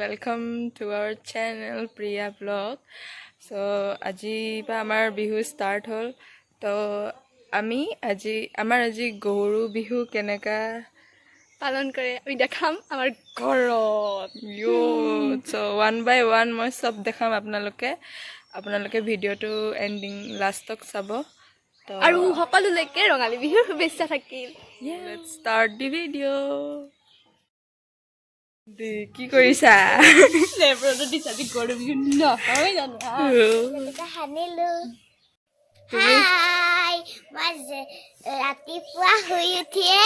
welcome to our channel Priya Vlog. So আজি বা আমাৰ বিহু ষ্টাৰ্ট হ'ল তো আমি আজি গৰু বিহু কেনেকা পালন কৰে আমি দেখাম আমাৰ ঘৰত so one by one মই সব দেখাম আপোনালোকে ভিডিঅ'টো এণ্ডিং লাষ্টক চাব তো আৰু সকলোলৈকে ৰঙালী বিহুৰ শুভেচ্ছা থাকিল let's start the video কি কৰিছা লেব্ৰটো দিছা দি গৰু বিহু নহয় জানো হানিলো হাই মই ৰাতিপুৱা শুই উঠিয়ে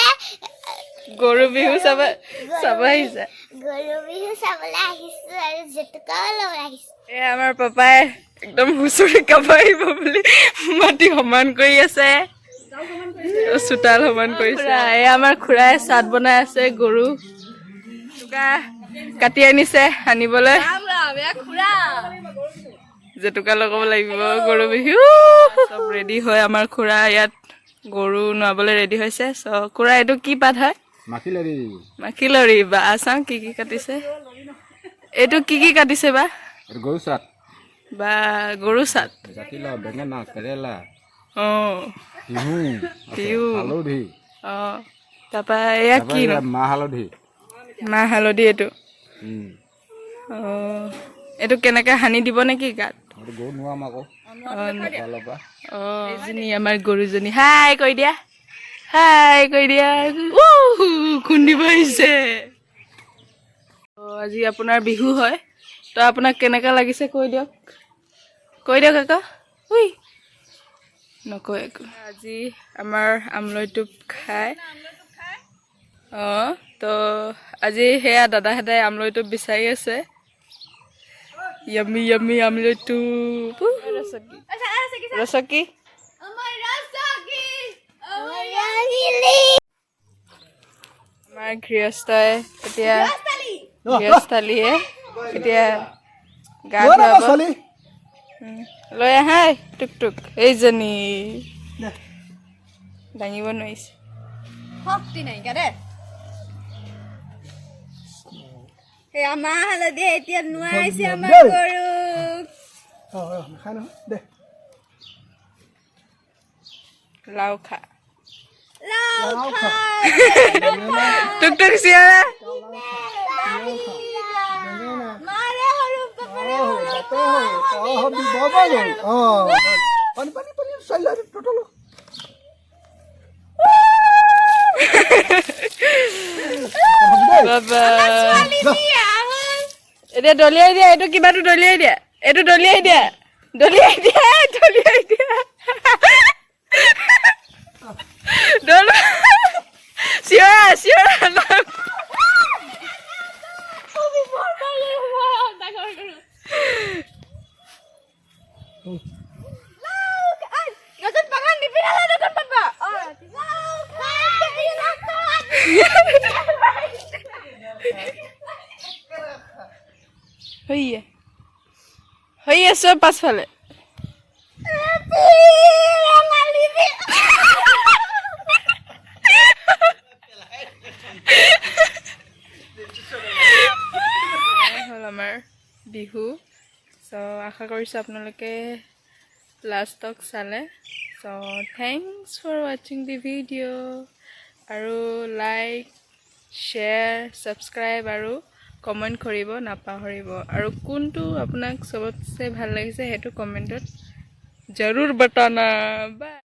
গৰু বিহু চাব আহিছা গৰু বিহু চাবলৈ আহিছো আৰু জেতুকাও লৈ আহিছো আমাৰ পাপাই একদম হুঁচৰি গাব আহিব বুলি মাটি সমান কৰি আছে চোতাল সমান কৰিছে আমাৰ খুৰাই চাট বনাই আছে গৰু কাটি আনিছে আনিবলৈ জেতুকা লগাব লাগিব গৰু বিহু চব ৰেডি হয় আমাৰ খুৰা ইয়াত গৰু নোৱাবলৈ ৰেডি হৈছে চ খুৰা এইটো কি পাত হয় মাখিলৰি বা চাওঁ কি কাটিছে এইটো কি কাটিছে বা গৰু চাট বা গৰু চাট জাতিলাও বেঙেনা কেৰেলা তিহু হালধি তাৰপৰা এয়া কি মাহ হালধি এইটো এইটো কেনেকে সানি দিব নেকি গাত গৰু নোৱাম আকৌ এজনী আমাৰ গৰুজনী হাই কৈ দিয়া খুন্দিব আহিছে আজি আপোনাৰ বিহু হয় তো আপোনাক কেনেকা লাগিছে কৈ দিয়ক আকৌ উই নকয় একো আজি আমাৰ আমলৈটো খায় তো আজি সেয়া দাদাহঁতে আমলৈটো বিচাৰি আছে য়ামি আমলৈটো ৰচকী আমাৰ গৃহস্থলীয়ে এতিয়া গা ধুৱাব লৈ আহাই টুক এইজনী দাঙিব নোৱাৰিছে শক্তি নাইকিয়া দে সেয়া মাহ হালধি এতিয়া নোৱাৰিছে আমাৰ গৰুক লাও খা লাও খা টুক চিঞৰা মাৰে সৰু পাপৰে বাবা এতিয়া দলিয়াই দিয়া এইটো কিবাটো দলিয়াই দিয়া চিঞৰা হৈ আছে পাছফালে হ'ল আমাৰ বিহু চ' আশা কৰিছোঁ আপোনালোকে লাষ্টক চালে চ' থেংকছ ফৰ ৱাচিং দি ভিডিঅ' আৰু লাইক শ্বেয়াৰ ছাবস্ক্ৰাইব আৰু কমেণ্ট কৰিব নাপাহৰিব আৰু কোনটো আপোনাক চবতছে ভাল লাগিছে সেইটো কমেণ্টত জৰুৰ বতানা বাই